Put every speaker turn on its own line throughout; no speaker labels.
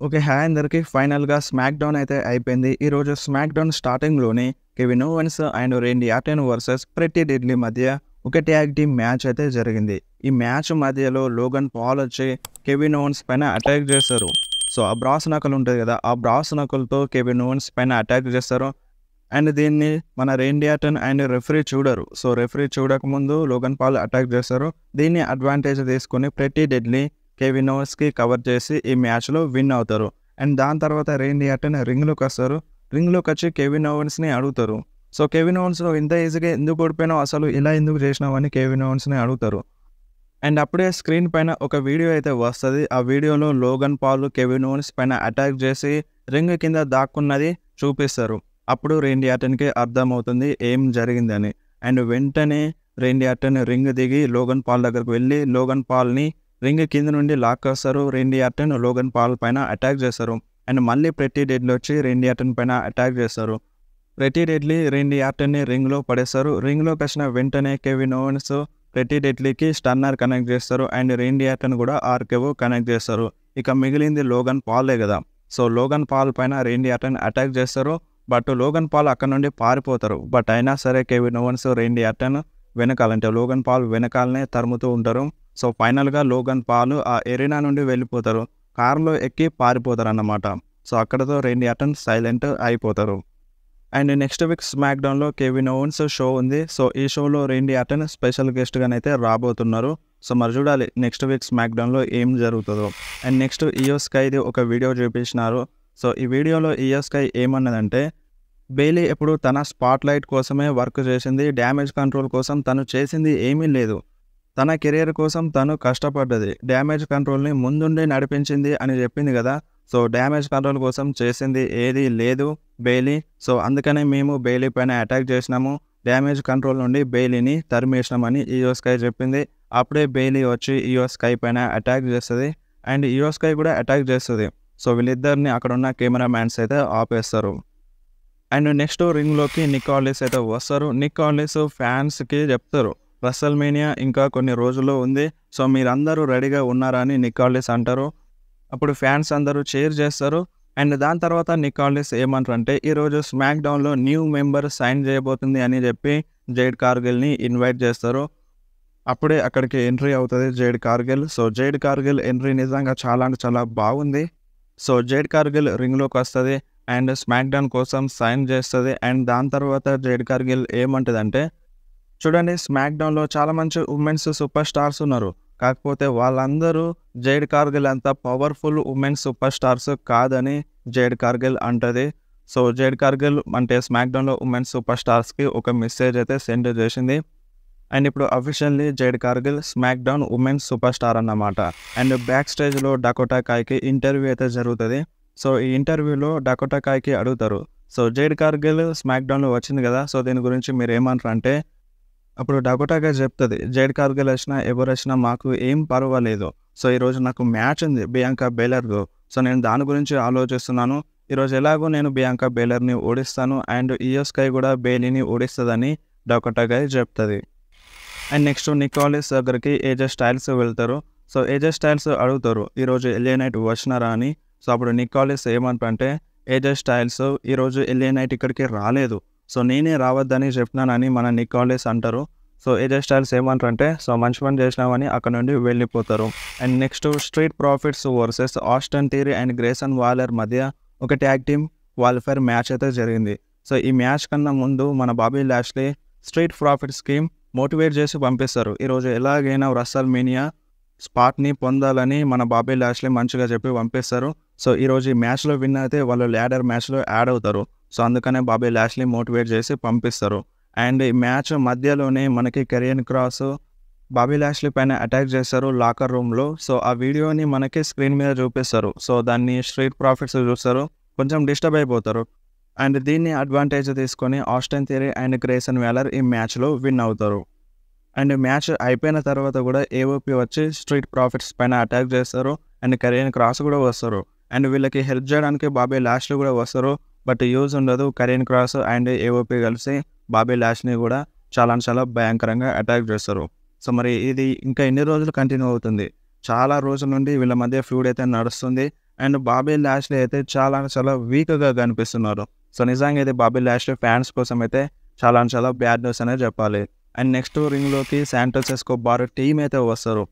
Okay. Hi అందరికి. ఫైనల్‌గా smack down అయితే అయిపోయింది. ఈరోజు స్మాక్ డౌన్ స్టార్టింగ్‌లోనే Kevin Owens and Randy Orton versus Pretty Deadly మధ్య ఒక ట్యాగ్ టీమ్ మ్యాచ్ అయితే జరిగింది. ఈ మ్యాచ్ మధ్యలో లోగన్ పాల్ వచ్చి కెవిన్ ఓవెన్స్ పైన అటాక్ చేశారు. సో, ఆ బ్రాస్ నకల్ ఉంటది కదా! ఆ బ్రాస్ నకల్‌తో కెవిన్ ఓవెన్స్ పైన అటాక్ చేస్తారు. అండ్ దీన్ని మన రేండీ ఆర్టన్ అండ్ రెఫరీ చూడరు. సో, రెఫరీ చూడకముందు లోగన్ పాల్ అటాక్ చేస్తారు. దీన్ని అడ్వాంటేజ్ తీసుకొని ప్రెట్టి డెడ్లీ కెవిన్ ఓవెన్స్‌కి కవర్ చేసి ఈ మ్యాచ్‌లో విన్ అవుతారు. అండ్ దాని తర్వాత రేండీ ఆర్టన్ రింగ్‌లోకొస్తారు. రింగ్‌లోకొచ్చి కెవిన్ ఓవెన్స్‌ని అడుగుతారు. సో, కెవిన్ ఓవెన్స్ ఇంత ఈజీగా ఎందుకు ఓడిపోయినావు? అసలు ఇలా ఎందుకు చేసినావు? అని కెవిన్ ఓవెన్స్‌ని అడుగుతారు. అండ్ అప్పుడే స్క్రీన్ పైన ఒక వీడియో అయితే వస్తది. ఆ వీడియోలో లోగన్ పాల్ కెవిన్ ఓవెన్స్ పైన అటాక్ చేసి రింగ్ కింద దాక్కున్నది చూపిస్తారు. అప్పుడు రేండీ ఆర్టన్‌కి అర్థమవుతుంది ఏం జరిగిందని. అండ్ వెంటనే రేండీ ఆర్టన్ రింగ్ దిగి లోగన్ పాల్ దగ్గరికి వెళ్లి లోగన్ పాల్‌ని రింగ్ కింద నుండి లాక్కొస్తారు. రేండీ ఆర్టన్ లోగన్ పాల్ పైన అటాక్ చేస్తారు. అండ్ మళ్ళీ ప్రెట్టి డెడ్లీ వచ్చి రేండీ ఆర్టన్ పైన అటాక్ చేస్తారు. ప్రెట్టి డెడ్లీ రేండీ ఆర్టన్‌ని రింగ్‌లో పడేస్తారు. రింగ్‌లోకొచ్చిన వెంటనే కెవిన్ ఓవెన్స్ ప్రెట్టి డెడ్లీకి స్టన్నర్ కనెక్ట్ చేస్తారు. అండ్ రేండీ ఆర్టన్ కూడా ఆర్‌కేఓ కనెక్ట్ చేస్తారు. ఇక మిగిలింది లోగన్ పాలే కదా! సో, లోగన్ పాల్ పైన రేండీ ఆర్టన్ అటాక్ చేస్తారు. బట్ లోగన్ పాల్ అక్కడి నుండి పారిపోతారు. బట్ అయినా సరే కెవిన్ ఓవెన్స్ రేండీ ఆర్టన్ వెనకాల అంటే లోగన్ పాల్ వెనకాలనే తరుముతూ ఉంటారు. సో, ఫైనల్‌గా లోగన్ పాల్ ఆ ఎరీనా నుండి వెళ్ళిపోతారు. కార్‌లో ఎక్కి పారిపోతారన్నమాట. సో, అక్కడితో రేండీ ఆర్టన్ సైలెంట్ అయిపోతారు. అండ్ నెక్స్ట్ వీక్ స్మాక్ డౌన్‌లో కెవిన్ ఓవెన్స్ షో ఉంది. సో, ఈ షోలో రేండీ ఆర్టన్ స్పెషల్ గెస్ట్‌గానైతే రాబోతున్నారు. సో, మరి చూడాలి నెక్స్ట్ వీక్ స్మాక్ డౌన్‌లో ఏం జరుగుతదో. అండ్ నెక్స్ట్ ఇయో స్కైది ఒక వీడియో చూపించినారు. సో, ఈ వీడియోలో ఇయో స్కై ఏమన్నదంటే, బెయిలీ ఎప్పుడు తన స్పాట్‌లైట్ కోసమే వర్క్ చేసింది. డ్యామేజ్ కంట్రోల్ కోసం తను చేసింది ఏమీ లేదు. తన కెరియర్ కోసం తను కష్టపడ్డది. డ్యామేజ్ కంట్రోల్‌ని ముందుండి నడిపించింది అని చెప్పింది కదా! సో, డ్యామేజ్ కంట్రోల్ కోసం చేసింది ఏదీ లేదు బెయిలీ. సో, అందుకనే మేము బెయిలీ పైన అటాక్ చేసినాము. డ్యామేజ్ కంట్రోల్ నుండి బెయిలీని తరిమేసినామని ఇయో స్కై చెప్పింది. అప్పుడే బెయిలీ వచ్చి ఇయో స్కై పైన అటాక్ చేస్తది. అండ్ ఇయో స్కై కూడా అటాక్ చేస్తది. సో, వీళ్ళిద్దరిని అక్కడున్న కెమెరా మ్యాన్స్ అయితే ఆపేస్తారు. అండ్ నెక్స్ట్ రింగ్‌లోకి నిక్ ఆలిస్ అయితే వస్తారు. నిక్ ఆలిస్ ఫ్యాన్స్‌కి చెప్తారు. రెసల్‌మేనియా ఇంకా కొన్ని రోజుల్లో ఉంది. సో, మీరందరూ రెడీగా ఉన్నారా అని నిక్ ఆలిస్ అంటారు. అప్పుడు ఫ్యాన్స్ అందరూ చీర్ చేస్తారు. అండ్ దాని తర్వాత నిక్ ఆలిస్ ఏమంటారంటే, ఈరోజు స్మాక్ డౌన్‌లో న్యూ మెంబర్ సైన్ చేయబోతుంది అని చెప్పి జేడ్ కార్గిల్‌ని ఇన్వైట్ చేస్తారు. అప్పుడే అక్కడికి ఎంట్రీ అవుతది Jade Cargill. So, Jade Cargill entry నిజంగా చాలా అంటే చాలా బాగుంది. సో, జేడ్ కార్గిల్ రింగ్‌లోకొస్తది. అండ్ స్మాక్ డౌన్ కోసం సైన్ చేస్తది. అండ్ దాని తర్వాత జేడ్ కార్గిల్ ఏమంటదంటే, చూడండి స్మాక్ డౌన్‌లో చాలా మంచి ఉమెన్స్ సూపర్ స్టార్స్ ఉన్నారు. కాకపోతే వాళ్ళందరూ జేడ్ కార్గిల్ అంత పవర్‌ఫుల్ ఉమెన్స్ సూపర్ స్టార్స్ కాదని జేడ్ కార్గిల్ అంటది. సో, జేడ్ కార్గిల్ అంటే స్మాక్ డౌన్‌లో ఉమెన్స్ సూపర్ స్టార్స్‌కి ఒక మెసేజ్ అయితే సెండ్ చేసింది. అండ్ ఇప్పుడు officially jade Kargil smack down women's super star అన్నమాట. అండ్ బ్యాక్ స్టేజ్‌లో డకోటా కాయ్‌కి ఇంటర్వ్యూ అయితే జరుగుతది. సో, ఈ ఇంటర్వ్యూలో డకోటా కాయ్‌కి అడుగుతారు. సో, జేడ్ కార్గిల్ స్మాక్ డౌన్‌లో వచ్చింది కదా! సో, దీని గురించి మీరేమంటారంటే, అప్పుడు డకోటా కాయ్ చెప్తది. జేడ్ కార్గిల్ వచ్చినా, ఎవరొచ్చినా మాకు ఏం పర్వాలేదు. సో, ఈరోజు నాకు మ్యాచ్ ఉంది బియాంకా బెయిలర్‌తో. సో, నేను దాని గురించి ఆలోచిస్తున్నాను. ఈరోజు ఎలాగో నేను బియాంకా బెయిలర్‌ని ఓడిస్తాను. అండ్ ఇయో స్కై కూడా బెయిలీని ఓడిస్తదని డకోటా కాయ్ చెప్తది. అండ్ నెక్స్ట్ నిక్ ఆలిస్ దగ్గరికి ఏజే స్టైల్స్ వెళ్తారు. సో, ఏజే స్టైల్స్ అడుగుతారు. ఈరోజు ఎల్ఏ నైట్ వచ్చినారా అని. సో, అప్పుడు నిక్ ఆలిస్ ఏమంటారంటే, ఏజే స్టైల్స్ ఈరోజు ఎల్ఏ నైట్ ఇక్కడికి రాలేదు. సో, నేనే రావద్దని చెప్పినానని మన నిక్ ఆలిస్ అంటారు. సో, ఏజే స్టైల్స్ ఏమంటారంటే, సో, మంచి పని చేసినావని అక్కడ నుండి వెళ్ళిపోతారు. And next Street Profits versus Austin Theory and Grayson Waller మధ్య ఒక ట్యాగ్ టీమ్ క్వాలిఫైర్ మ్యాచ్ అయితే జరిగింది. సో, ఈ మ్యాచ్ కన్నా ముందు మన బాబీ లాష్లీ స్ట్రీట్ ప్రాఫిట్స్‌కి మోటివేట్ చేసి పంపిస్తారు. ఈరోజు ఎలాగైనా రెసల్‌మేనియా స్పాట్‌ని పొందాలని మన బాబీ లాష్లీ మంచిగా చెప్పి పంపిస్తారు. సో, ఈరోజు ఈ మ్యాచ్‌లో విన్ అయితే వాళ్ళు ల్యాడర్ మ్యాచ్‌లో యాడ్ అవుతారు. సో, అందుకనే బాబీ లాష్లీ మోటివేట్ చేసి పంపిస్తారు. అండ్ ఈ మ్యాచ్ మధ్యలోనే మనకి కెరియన్ క్రాస్ బాబీ లాష్లీ పైన అటాక్ చేస్తారు లాకర్ రూమ్‌లో. సో, ఆ వీడియోని మనకి స్క్రీన్ మీద చూపిస్తారు. సో, దాన్ని స్ట్రీట్ ప్రాఫిట్స్ చూస్తారు. కొంచెం డిస్టర్బ్ అయిపోతారు. అండ్ దీన్ని అడ్వాంటేజ్ తీసుకొని Austin Theory and Grayson Waller ఈ మ్యాచ్‌లో విన్ అవుతారు. అండ్ మ్యాచ్ అయిపోయిన తర్వాత కూడా ఏఓపీ వచ్చి స్ట్రీట్ ప్రాఫిట్స్ పైన అటాక్ చేస్తారు. అండ్ కరియన్ క్రాస్ కూడా వస్తారు. అండ్ వీళ్ళకి హెల్ప్ చేయడానికి బాబీ లాష్లీ కూడా వస్తారు. బట్ యూజ్ ఉండదు. కరియన్ క్రాస్ అండ్ ఏఓపీ కలిసి బాబీ లాష్‌ని కూడా చాలా అంటే చాలా భయంకరంగా అటాక్ చేస్తారు. సో, మరి ఇది ఇంకా ఎన్ని రోజులు కంటిన్యూ అవుతుంది? చాలా రోజుల నుండి వీళ్ళ మధ్య ఫ్యూడ్ అయితే నడుస్తుంది. అండ్ బాబీ లాష్లీ అయితే చాలా వీక్‌గా కనిపిస్తున్నారు. సో, నిజంగా ఇది బాబీ లాష్లీ ఫ్యాన్స్ కోసం అయితే చాలా బ్యాడ్ న్యూస్ అనే చెప్పాలి. అండ్ నెక్స్ట్ రింగ్‌లోకి శాంటోస్ ఎస్కోబార్ టీమ్ అయితే వస్తారు.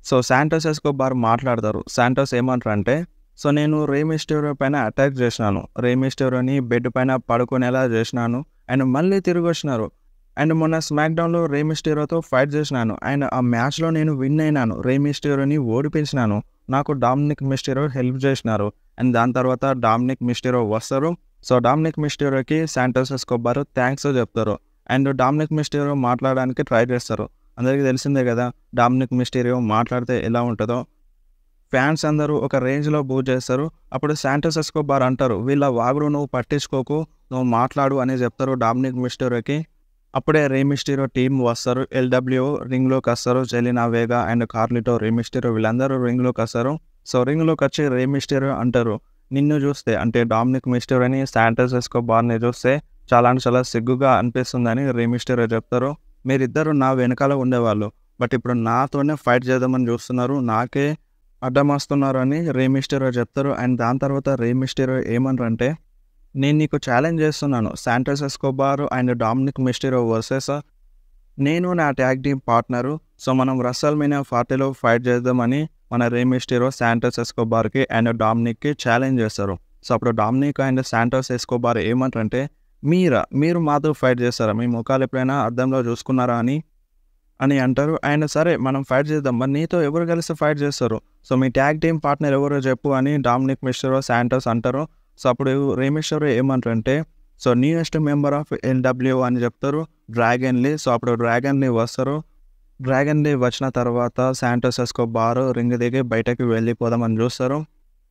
సో, శాంటోస్ ఎస్కోబార్ మాట్లాడతారు. శాంటోస్ ఏమంటారంటే, సో, నేను రే మిస్టేరియో పైన అటాక్ చేసినాను. రే మిస్టేరియోని బెడ్ పైన పడుకునేలా చేసినాను. అండ్ మళ్ళీ తిరిగొచ్చినారు. అండ్ మొన్న స్మాక్‌డౌన్‌లో రే మిస్టేరియోతో ఫైట్ చేసినాను. అండ్ ఆ మ్యాచ్‌లో నేను విన్ అయినాను. రే మిస్టేరియోని ఓడిపించినాను. నాకు డామినిక్ మిస్టేరియో హెల్ప్ చేసినారు. అండ్ దాని తర్వాత డామినిక్ మిస్టేరియో వస్తారు. సో, డామినిక్ మిస్టేరియోకి శాంటోస్ ఎస్కోబార్ థాంక్స్ చెప్తారు. అండ్ డామినిక్ మిస్టేరియో మాట్లాడడానికి ట్రై చేస్తారు. అందరికీ తెలిసిందే కదా! డామినిక్ మిస్టేరియో మాట్లాడితే ఎలా ఉంటదో. ఫ్యాన్స్ అందరూ ఒక రేంజ్‌లో బూ చేస్తారు. అప్పుడు శాంటోస్ ఎస్కోబార్ అంటారు, "వీళ్ళ వాగుడు నువ్వు పట్టించుకోకు, నువ్వు మాట్లాడు" అని చెప్తారు డామినిక్ మిస్టేరియోకి. అప్పుడే రే మిస్టేరియో టీమ్ వస్తారు. ఎల్‌డబ్ల్యూఓ రింగ్‌లోకొస్తారు. జెలినా వేగా అండ్ కార్లిటో, రే మిస్టేరియో వీళ్ళందరూ రింగ్‌లోకొస్తారు. సో, రింగ్‌లోకొచ్చి రే మిస్టేరియో అంటారు, "నిన్ను చూస్తే" అంటే డామినిక్ మిస్టేరియోని, శాంటోస్ ఎస్కోబార్‌ని చూస్తే చాలా సిగ్గుగా అనిపిస్తుందని రే మిస్టేరియో చెప్తారు. "మీరిద్దరూ నా వెనకాల ఉండేవాళ్ళు. బట్ ఇప్పుడు నాతోనే ఫైట్ చేద్దామని చూస్తున్నారు. నాకే అడ్డమొస్తున్నారు" అని రే మిస్టేరియో చెప్తారు. అండ్ దాని తర్వాత రే మిస్టేరియో ఏమనరంటే, "నేను నీకు ఛాలెంజ్ చేస్తున్నాను. Santos Escobar and Dominik Mysterio versus నేను నా ట్యాగ్ టీమ్ పార్ట్నరు. సో, మనం రెసల్‌మేనియా 40లో ఫైట్ చేద్దామని" మన రే మిస్టేరియో శాంటోస్ ఎస్కోబార్‌కి అండ్ డామినిక్‌కి ఛాలెంజ్ చేస్తారు. సో, అప్పుడు డామినిక్ అండ్ శాంటోస్ ఎస్కోబార్ ఏమంటారంటే, మీరు మాతో ఫైట్ చేస్తారా? మీ మొఖాలు ఎప్పుడైనా అద్దంలో చూసుకున్నారా" అని అంటారు. అండ్ సరే మనం ఫైట్ చేద్దాం. మరి నీతో ఎవరు కలిసి ఫైట్ చేస్తారు? సో, మీ ట్యాగ్ టీమ్ పార్ట్నర్ ఎవరో చెప్పు అని డామినిక్ మిస్టేరియో, శాంటోస్ అంటారు. సో, అప్పుడు రే మిస్టేరియో ఏమంటారంటే, సో, న్యూయెస్ట్ మెంబర్ ఆఫ్ ఎల్‌డబ్ల్యూఓ అని చెప్తారు, డ్రాగన్ లీ. సో, అప్పుడు డ్రాగన్ లీ వస్తారు. డ్రాగన్ లీ వచ్చిన తర్వాత శాంటోస్ ఎస్కోబార్ రింగ్ దిగి బయటకి వెళ్ళిపోదామని చూస్తారు.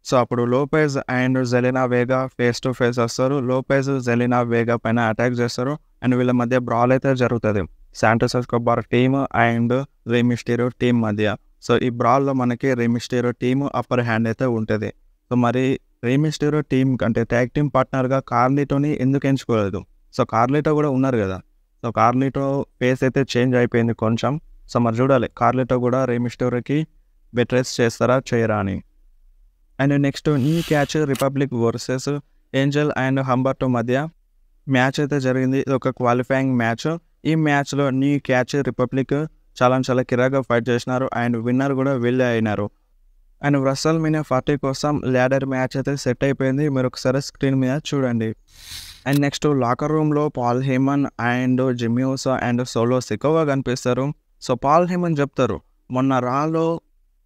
సో, అప్పుడు Lopez and Zelina Vega face to face వస్తారు. లోపెజ్ జెలినా వేగా పైన అటాక్ చేస్తారు. అండ్ వీళ్ళ మధ్య బ్రాల్ అయితే జరుగుతది. Santos Escobar team and Rey Mysterio team మధ్య. సో, ఈ బ్రాల్‌లో మనకి Rey Mysterio team upper hand అయితే ఉంటది. సో, మరి రే మిస్టేరియో టీమ్ అంటే ట్యాగ్ టీమ్ పార్ట్నర్‌గా కార్లిటోని ఎందుకు ఎంచుకోలేదు? సో, కార్లిటో కూడా ఉన్నారు కదా! సో, కార్లిటో ఫేస్ అయితే చేంజ్ అయిపోయింది కొంచెం. సో, మరి చూడాలి కార్లిటో కూడా రే మిస్టేరియోకి బెట్రేస్ చేస్తారా? చేయరా అని. And next New Catch Republic versus Angel and Humberto మధ్య మ్యాచ్ అయితే జరిగింది. ఇది ఒక క్వాలిఫైయింగ్ మ్యాచ్. ఈ మ్యాచ్‌లో నీ క్యాచ్ రిపబ్లిక్ చాలా కిరాక్‌గా ఫైట్ చేసినారు. అండ్ విన్నర్ కూడా వీళ్ళే అయినారు. అండ్ రెసల్‌మేనియా 40 కోసం ల్యాడర్ మ్యాచ్ అయితే సెట్ అయిపోయింది. మీరు ఒకసారి స్క్రీన్ మీద చూడండి. అండ్ నెక్స్ట్ లాకర్ రూమ్‌లో Paul Heyman and Jimmy Uso and Solo Sikoa కనిపిస్తారు. సో, పాల్ హేమన్ చెప్తారు, "మొన్న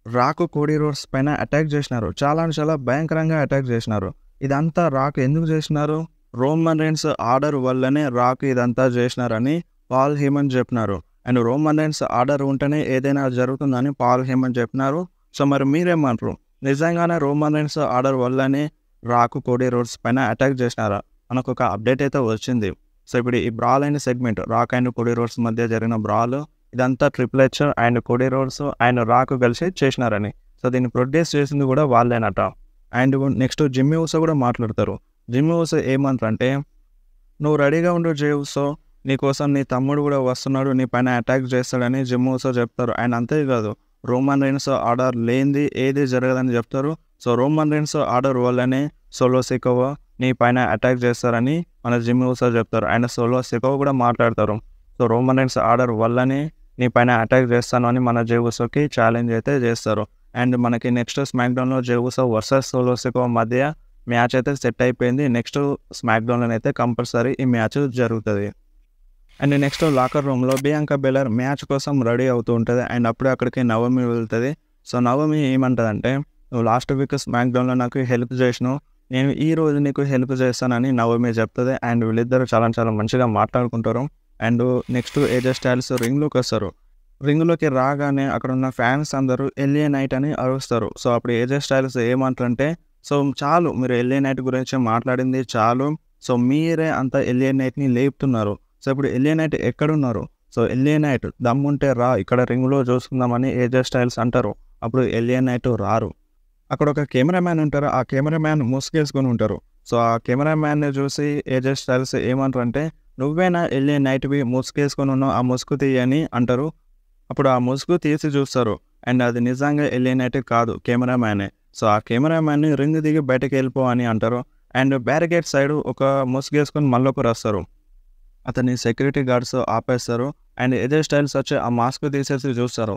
రాకు కోడీ రోడ్స్ పైన అటాక్ చేసినారు. చాలా భయంకరంగా అటాక్ చేసినారు. ఇదంతా రాక్ ఎందుకు చేసినారు? రోమన్ రైన్స్ ఆర్డర్ వల్లనే రాక్ ఇదంతా చేసినారని" పాల్ హేమన్ చెప్పినారు. అండ్ రోమన్ రైన్స్ ఆర్డర్ ఉంటేనే ఏదైనా జరుగుతుందని పాల్ హేమన్ చెప్పినారు. సో, మరి మీరేమంటారు? నిజంగానే రోమన్ రైన్స్ ఆర్డర్ వల్లనే రాక్ కోడీ రోడ్స్ పైన అటాక్ చేసినారా? మనకొక అప్డేట్ అయితే వచ్చింది. సో, ఇప్పుడు ఈ బ్రాల్ అయిన segment rock and Cody roads మధ్య జరిగిన బ్రాల్ ఇదంతా triple H and Cody roads and rock కలిసి చేసినారని. సో, దీన్ని ప్రొడ్యూస్ చేసింది కూడా వాళ్ళేనట. అండ్ నెక్స్ట్ జిమ్మీ ఊసో కూడా మాట్లాడతారు. జిమ్మీ ఊసో ఏమంటారంటే, "నువ్వు రెడీగా ఉండు జే ఊసో. నీకోసం నీ తమ్ముడు కూడా వస్తున్నాడు. నీ పైన అటాక్ చేస్తాడని" జిమ్మీ ఊసో చెప్తారు. అండ్ అంతేకాదు రోమన్ రైన్స్ ఆర్డర్ లేనిది ఏది జరగదని చెప్తారు. సో, రోమన్ రైన్స్ ఆర్డర్ వల్లనే సోలో సికోవా నీ పైన అటాక్ చేస్తారని మన జిమ్మీ ఊసో చెప్తారు. అండ్ సోలో సికోవా కూడా మాట్లాడతారు. సో, రోమన్ రైన్స్ ఆర్డర్ వల్లనే నీ పైన అటాక్ చేస్తాను అని మన జే ఊసోకి ఛాలెంజ్ అయితే చేస్తారు. అండ్ మనకి నెక్స్ట్ స్మాక్‌డౌన్‌లో జే ఊసో వర్సెస్ సోలో సికోవా మధ్య మ్యాచ్ అయితే సెట్ అయిపోయింది. నెక్స్ట్ స్మాక్‌డౌన్‌లోనైతే కంపల్సరీ ఈ మ్యాచ్ జరుగుతది. అండ్ నెక్స్ట్ లాకర్ రూమ్‌లో బియాంకా బెలర్ మ్యాచ్ కోసం రెడీ అవుతూ ఉంటది. అండ్ అప్పుడే అక్కడికి నవమి వెళ్తది. సో, నవమి ఏమంటదంటే, "నువ్వు లాస్ట్ వీక్ స్మాక్‌డౌన్‌లో నాకు హెల్ప్ చేసినావు. నేను ఈ రోజు నీకు హెల్ప్ చేస్తానని" నవమి చెప్తది. అండ్ వీళ్ళిద్దరూ చాలా మంచిగా మాట్లాడుకుంటారు. అండ్ నెక్స్ట్ ఏజే స్టైల్స్ రింగ్‌లోకొస్తారు. రింగ్‌లోకి రాగానే అక్కడున్న ఫ్యాన్స్ అందరూ ఎల్ఏ నైట్ అని అరుస్తారు. సో, అప్పుడు ఏజే స్టైల్స్ ఏమంటారంటే, "సో, చాలు మీరు ఎల్ఏ నైట్ గురించి మాట్లాడింది చాలు. సో, మీరే అంత ఎల్ఏ నైట్‌ని లేపుతున్నారు. సో, ఇప్పుడు ఎల్ఏ నైట్ ఎక్కడున్నారు? సో, ఎల్ఏ నైట్ దమ్ముంటే రా, ఇక్కడ రింగ్‌లో చూసుకుందామని" ఏజే స్టైల్స్ అంటారు. అప్పుడు ఎల్ఏ నైట్ రారు. అక్కడ ఒక కెమెరామ్యాన్ ఉంటారు. ఆ కెమెరామ్యాన్ ముసుగేసుకొని ఉంటారు. సో, ఆ కెమెరామ్యాన్‌ని చూసి ఏజే స్టైల్స్ ఏమంటారంటే, "నువ్వేనా ఎల్ఏ నైట్‌వి ముసుగేసుకొని ఉన్నావు, ఆ ముసుగు తీయి" అని అంటారు. అప్పుడు ఆ ముసుగు తీసి చూస్తారు. అండ్ అది నిజంగా ఎల్ఏ నైట్ కాదు, కెమెరామ్యానే. సో ఆ కెమెరామ్యాన్ని రింగ్ దిగి బయటకి వెళ్ళిపో అని అంటారు. అండ్ బ్యారికేడ్ సైడ్ ఒక ముసుగేసుకొని మళ్ళొకరు వస్తారు. అతన్ని సెక్యూరిటీ గార్డ్స్ ఆపేస్తారు. అండ్ ఏజే స్టైల్స్ వచ్చి ఆ మాస్క్ తీసేసి చూస్తారు.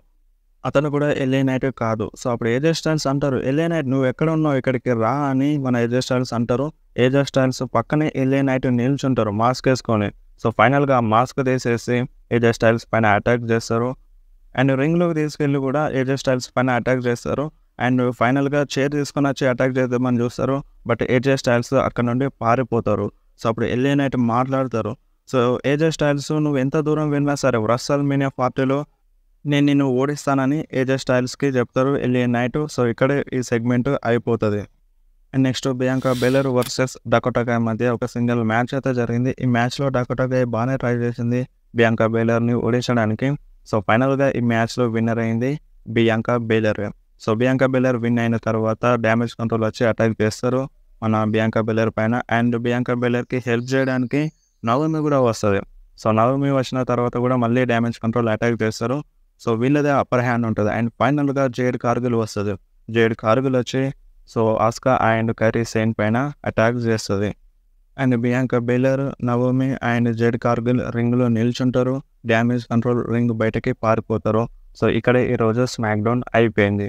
అతను కూడా ఎల్ఏ నైట్ కాదు. సో అప్పుడు ఏజే స్టైల్స్ అంటారు, "ఎల్ఏ నైట్ నువ్వు ఎక్కడున్నావు? ఇక్కడికి రా" అని మన ఏజే స్టైల్స్ అంటారు. ఏజే స్టైల్స్ పక్కనే ఎల్ఏ నైట్ నిల్చుంటారు మాస్క్ ఏసుకొని. సో ఫైనల్‌గా ఆ మాస్క్ తీసేసి ఏజే స్టైల్స్ పైన అటాక్ చేస్తారు. అండ్ రింగ్‌లోకి తీసుకెళ్ళి కూడా ఏజే స్టైల్స్ పైన అటాక్ చేస్తారు. అండ్ ఫైనల్‌గా చైర్ తీసుకొనొచ్చి అటాక్ చేద్దామని చూస్తారు. బట్ ఏజే స్టైల్స్ అక్కడ నుండి పారిపోతారు. సో అప్పుడు ఎల్ఏ నైట్ మాట్లాడతారు. సో ఏజే స్టైల్స్ "నువ్వు ఎంత దూరం వెళ్ళినా సరే WrestleMania 40లో నేను నిన్ను ఓడిస్తానని" ఏజే స్టైల్స్‌కి చెప్తారు ఎల్ఏ నైట్. సో ఇక్కడే ఈ సెగ్మెంట్ అయిపోతది. And next Bianca baler versus Dakota కాయ్ మధ్య ఒక సింగిల్ మ్యాచ్ అయితే జరిగింది. ఈ మ్యాచ్‌లో డకోటా కాయ్ బానే ట్రై చేసింది బియాంకా బెలర్‌ని ఓడించడానికి. సో ఫైనల్‌గా ఈ మ్యాచ్‌లో విన్నర్ అయింది Bianca baler. So Bianca baler win అయిన తర్వాత డ్యామేజ్ కంట్రోల్ వచ్చి అటాక్ చేస్తారు మన బియాంకా బెలర్ పైన. అండ్ బియాంకా బెలర్‌కి హెల్ప్ చేయడానికి నవోమి కూడా వస్తది. సో నవోమి వచ్చిన తర్వాత కూడా మళ్ళీ డ్యామేజ్ కంట్రోల్ అటాక్ చేస్తారు. సో వీళ్ళదే అప్పర్ హ్యాండ్ ఉంటది. అండ్ ఫైనల్‌గా జేడ్ కార్గిల్ వస్తది. జేడ్ కార్గిల్ వచ్చి సో ఆస్కా అండ్ కైరీ సేన్ పైన అటాక్ చేస్తది. And Bianca baler, Naomi and jade Kargil రింగ్‌లో నిల్చుంటారు. డ్యామేజ్ కంట్రోల్ రింగ్ బయటకి పారిపోతారు. సో ఇక్కడే ఈరోజు స్మాక్ డౌన్ అయిపోయింది.